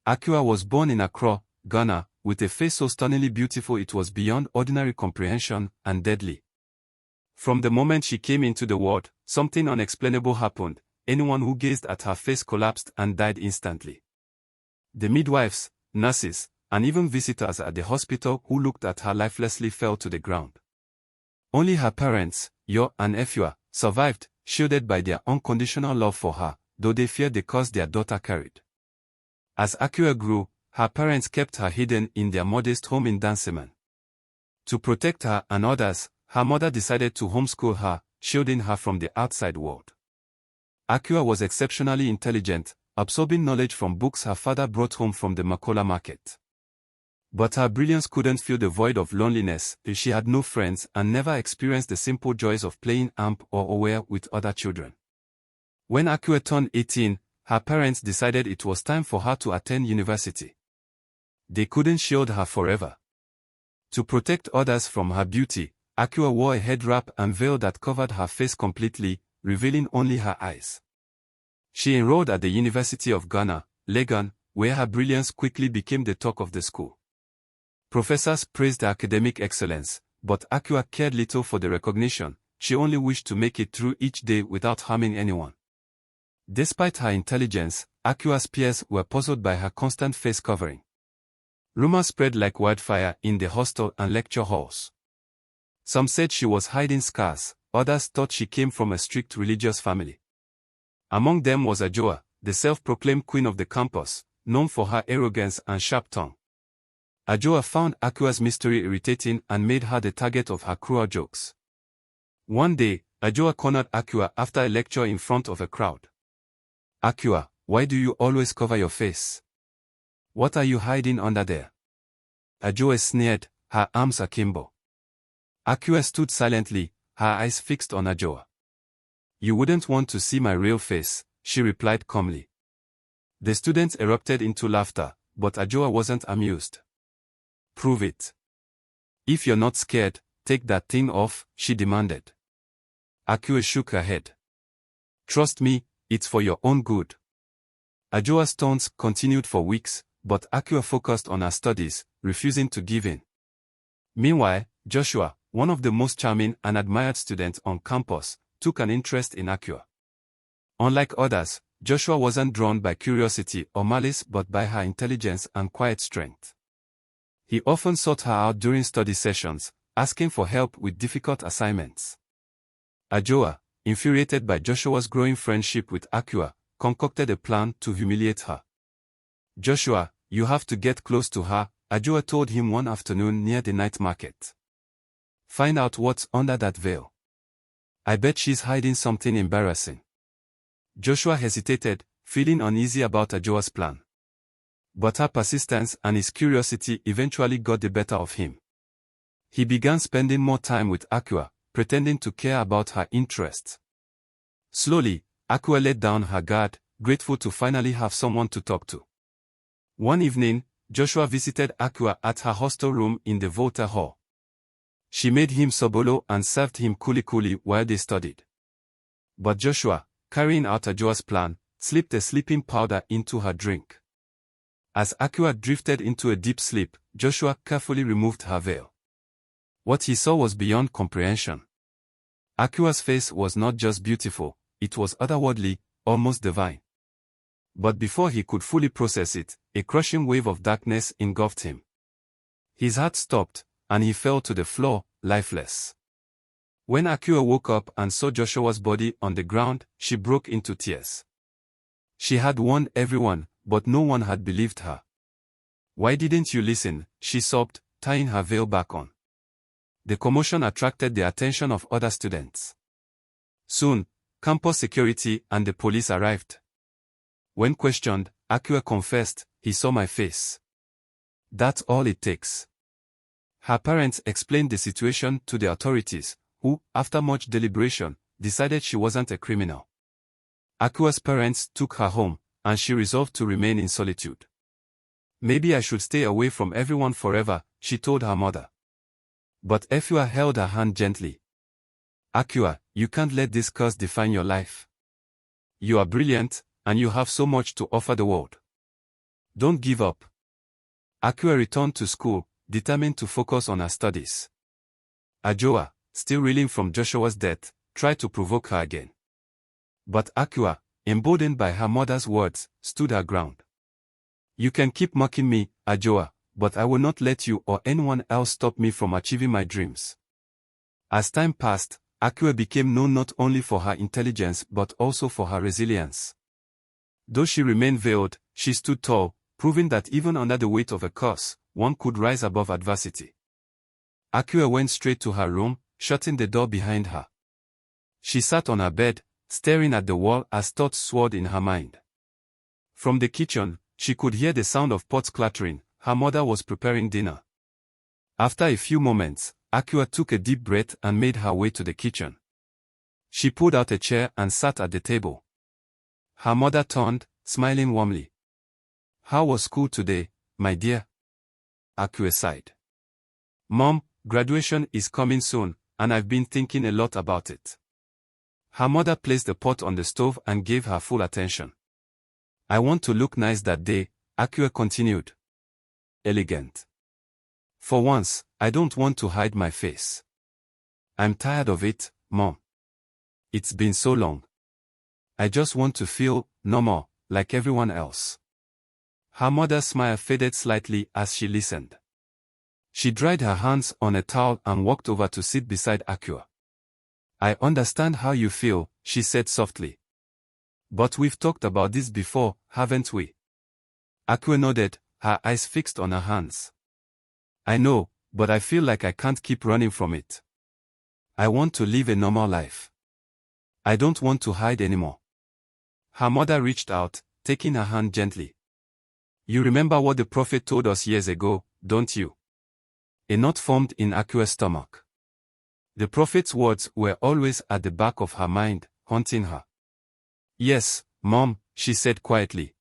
Akua was born in Accra, Ghana, with a face so stunningly beautiful it was beyond ordinary comprehension and deadly. From the moment she came into the world, something unexplainable happened. Anyone who gazed at her face collapsed and died instantly. The midwives, nurses, and even visitors at the hospital who looked at her lifelessly fell to the ground. Only her parents, Yo and Efua, survived, shielded by their unconditional love for her, though they feared the curse their daughter carried. As Akua grew, her parents kept her hidden in their modest home in Dansoman. To protect her and others, her mother decided to homeschool her, shielding her from the outside world. Akua was exceptionally intelligent, absorbing knowledge from books her father brought home from the Makola market. But her brilliance couldn't fill the void of loneliness. She had no friends and never experienced the simple joys of playing amp or aware with other children. When Akua turned 18, her parents decided it was time for her to attend university. They couldn't shield her forever. To protect others from her beauty, Akua wore a head wrap and veil that covered her face completely, revealing only her eyes. She enrolled at the University of Ghana, Legon, where her brilliance quickly became the talk of the school. Professors praised her academic excellence, but Akua cared little for the recognition. She only wished to make it through each day without harming anyone. Despite her intelligence, Akua's peers were puzzled by her constant face covering. Rumors spread like wildfire in the hostel and lecture halls. Some said she was hiding scars, others thought she came from a strict religious family. Among them was Ajoa, the self-proclaimed queen of the campus, known for her arrogance and sharp tongue. Ajoa found Akua's mystery irritating and made her the target of her cruel jokes. One day, Ajoa cornered Akua after a lecture in front of a crowd. "Akua, why do you always cover your face? What are you hiding under there?" Ajoa sneered, her arms akimbo. Akua stood silently, her eyes fixed on Ajoa. "You wouldn't want to see my real face," she replied calmly. The students erupted into laughter, but Ajoa wasn't amused. "Prove it. If you're not scared, take that thing off," she demanded. Akua shook her head. "Trust me, it's for your own good." Ajoa's taunts continued for weeks, but Akua focused on her studies, refusing to give in. Meanwhile, Joshua, one of the most charming and admired students on campus, took an interest in Akua. Unlike others, Joshua wasn't drawn by curiosity or malice but by her intelligence and quiet strength. He often sought her out during study sessions, asking for help with difficult assignments. Ajoa, infuriated by Joshua's growing friendship with Akua, concocted a plan to humiliate her. "Joshua, you have to get close to her," Ajoa told him one afternoon near the night market. "Find out what's under that veil. I bet she's hiding something embarrassing." Joshua hesitated, feeling uneasy about Ajoa's plan. But her persistence and his curiosity eventually got the better of him. He began spending more time with Akua, pretending to care about her interests. Slowly, Akua let down her guard, grateful to finally have someone to talk to. One evening, Joshua visited Akua at her hostel room in the Volta Hall. She made him sobolo and served him kuli while they studied. But Joshua, carrying out Ajoa's plan, slipped a sleeping powder into her drink. As Akua drifted into a deep sleep, Joshua carefully removed her veil. What he saw was beyond comprehension. Akua's face was not just beautiful, it was otherworldly, almost divine. But before he could fully process it, a crushing wave of darkness engulfed him. His heart stopped, and he fell to the floor, lifeless. When Akua woke up and saw Joshua's body on the ground, she broke into tears. She had warned everyone, but no one had believed her. "Why didn't you listen?" she sobbed, tying her veil back on. The commotion attracted the attention of other students. Soon, campus security and the police arrived. When questioned, Akua confessed, "He saw my face. That's all it takes." Her parents explained the situation to the authorities, who, after much deliberation, decided she wasn't a criminal. Akua's parents took her home, and she resolved to remain in solitude. "Maybe I should stay away from everyone forever," she told her mother. But Efua held her hand gently. "Akua, you can't let this curse define your life. You are brilliant, and you have so much to offer the world." Don't give up. Akua returned to school, determined to focus on her studies. Ajoa, still reeling from Joshua's death, tried to provoke her again. But Akua, emboldened by her mother's words, stood her ground. You can keep mocking me, Ajoa, but I will not let you or anyone else stop me from achieving my dreams. As time passed, Akua became known not only for her intelligence but also for her resilience. Though she remained veiled, she stood tall, proving that even under the weight of a curse, one could rise above adversity. Akua went straight to her room, shutting the door behind her. She sat on her bed, staring at the wall as thoughts swirled in her mind. From the kitchen, she could hear the sound of pots clattering. Her mother was preparing dinner. After a few moments, Akua took a deep breath and made her way to the kitchen. She pulled out a chair and sat at the table. Her mother turned, smiling warmly. How was school today, my dear? Akua sighed. Mom, graduation is coming soon, and I've been thinking a lot about it. Her mother placed the pot on the stove and gave her full attention. I want to look nice that day, Akua continued. Elegant. For once, I don't want to hide my face. I'm tired of it, Mom. It's been so long. I just want to feel normal, like everyone else. Her mother's smile faded slightly as she listened. She dried her hands on a towel and walked over to sit beside Akua. I understand how you feel, she said softly. But we've talked about this before, haven't we? Akua nodded, her eyes fixed on her hands. I know, but I feel like I can't keep running from it. I want to live a normal life. I don't want to hide anymore. Her mother reached out, taking her hand gently. You remember what the prophet told us years ago, don't you? A knot formed in Akua's stomach. The prophet's words were always at the back of her mind, haunting her. Yes, Mom, she said quietly.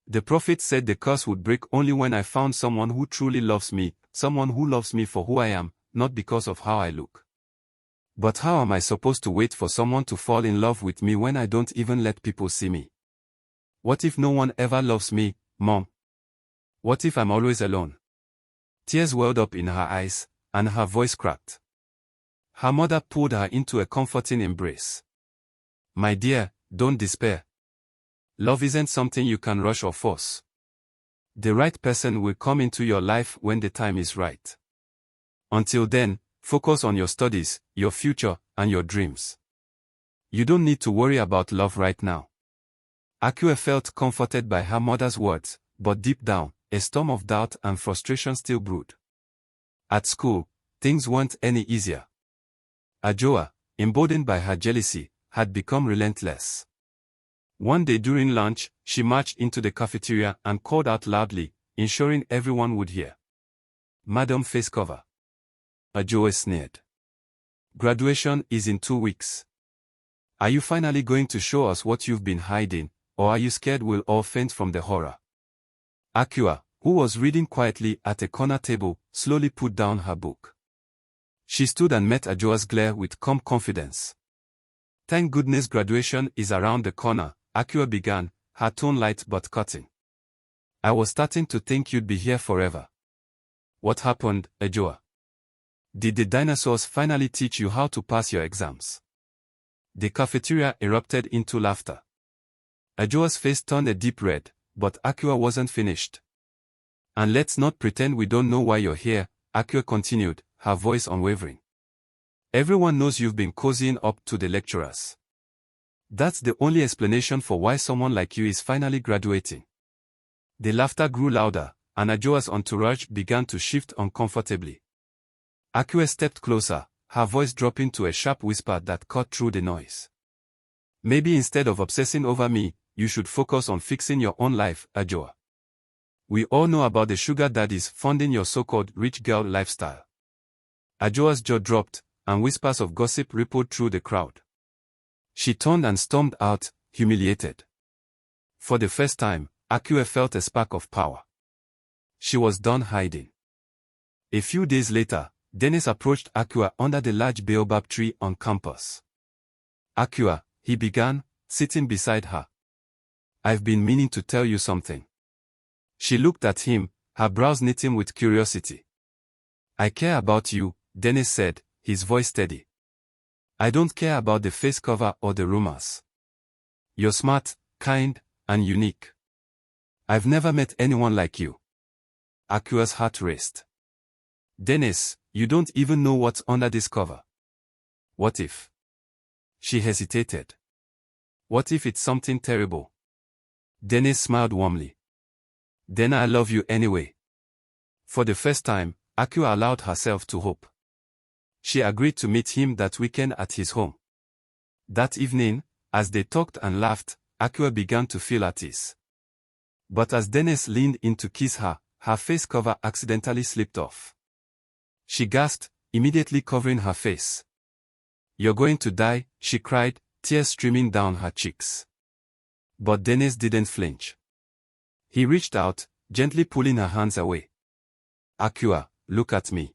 The prophet said the curse would break only when I found someone who truly loves me, someone who loves me for who I am, not because of how I look. But how am I supposed to wait for someone to fall in love with me when I don't even let people see me? What if no one ever loves me, Mom? What if I'm always alone? Tears welled up in her eyes, and her voice cracked. Her mother pulled her into a comforting embrace. My dear, don't despair. Love isn't something you can rush or force. The right person will come into your life when the time is right. Until then, focus on your studies, your future, and your dreams. You don't need to worry about love right now. Akua felt comforted by her mother's words, but deep down, a storm of doubt and frustration still brewed. At school, things weren't any easier. Ajoa, emboldened by her jealousy, had become relentless. One day during lunch, she marched into the cafeteria and called out loudly, ensuring everyone would hear. Madam Face Cover. Ajoa sneered. Graduation is in 2 weeks. Are you finally going to show us what you've been hiding, or are you scared we'll all faint from the horror? Akua, who was reading quietly at a corner table, slowly put down her book. She stood and met Ajoa's glare with calm confidence. Thank goodness graduation is around the corner, Akua began, her tone light but cutting. I was starting to think you'd be here forever. What happened, Ajoa? Did the dinosaurs finally teach you how to pass your exams? The cafeteria erupted into laughter. Ajoa's face turned a deep red, but Akua wasn't finished. And let's not pretend we don't know why you're here, Akua continued, her voice unwavering. Everyone knows you've been cozying up to the lecturers. That's the only explanation for why someone like you is finally graduating. The laughter grew louder, and Ajoa's entourage began to shift uncomfortably. Akua stepped closer, her voice dropping to a sharp whisper that cut through the noise. Maybe instead of obsessing over me, you should focus on fixing your own life, Ajoa. We all know about the sugar daddies funding your so-called rich girl lifestyle. Ajoa's jaw dropped, and whispers of gossip rippled through the crowd. She turned and stormed out, humiliated. For the first time, Akua felt a spark of power. She was done hiding. A few days later, Dennis approached Akua under the large baobab tree on campus. Akua, he began, sitting beside her. I've been meaning to tell you something. She looked at him, her brows knitting with curiosity. I care about you, Dennis said, his voice steady. I don't care about the face cover or the rumors. You're smart, kind, and unique. I've never met anyone like you. Akua's heart raced. Dennis, you don't even know what's under this cover. What if? She hesitated. What if it's something terrible? Dennis smiled warmly. Then I love you anyway. For the first time, Akua allowed herself to hope. She agreed to meet him that weekend at his home. That evening, as they talked and laughed, Akua began to feel at ease. But as Dennis leaned in to kiss her, her face cover accidentally slipped off. She gasped, immediately covering her face. You're going to die, she cried, tears streaming down her cheeks. But Dennis didn't flinch. He reached out, gently pulling her hands away. Akua, look at me.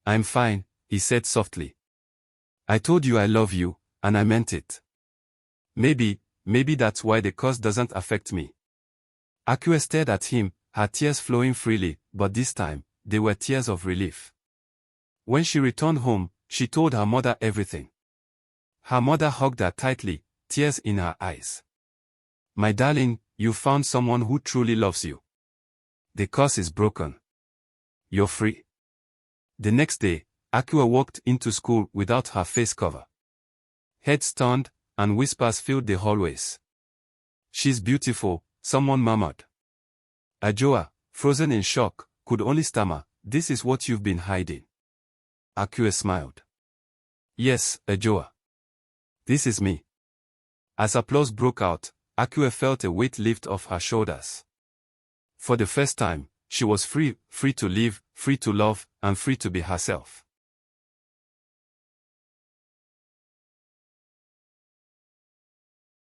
I'm fine, he said softly. I told you I love you, and I meant it. Maybe that's why the curse doesn't affect me. Akua stared at him, her tears flowing freely, but this time, they were tears of relief. When she returned home, she told her mother everything. Her mother hugged her tightly, tears in her eyes. My darling, you found someone who truly loves you. The curse is broken. You're free. The next day, Akua walked into school without her face cover. Heads turned, and whispers filled the hallways. She's beautiful, someone murmured. Ajoa, frozen in shock, could only stammer, this is what you've been hiding. Akua smiled. Yes, Ajoa. This is me. As applause broke out, Akua felt a weight lift off her shoulders. For the first time, she was free to live, free to love, and free to be herself.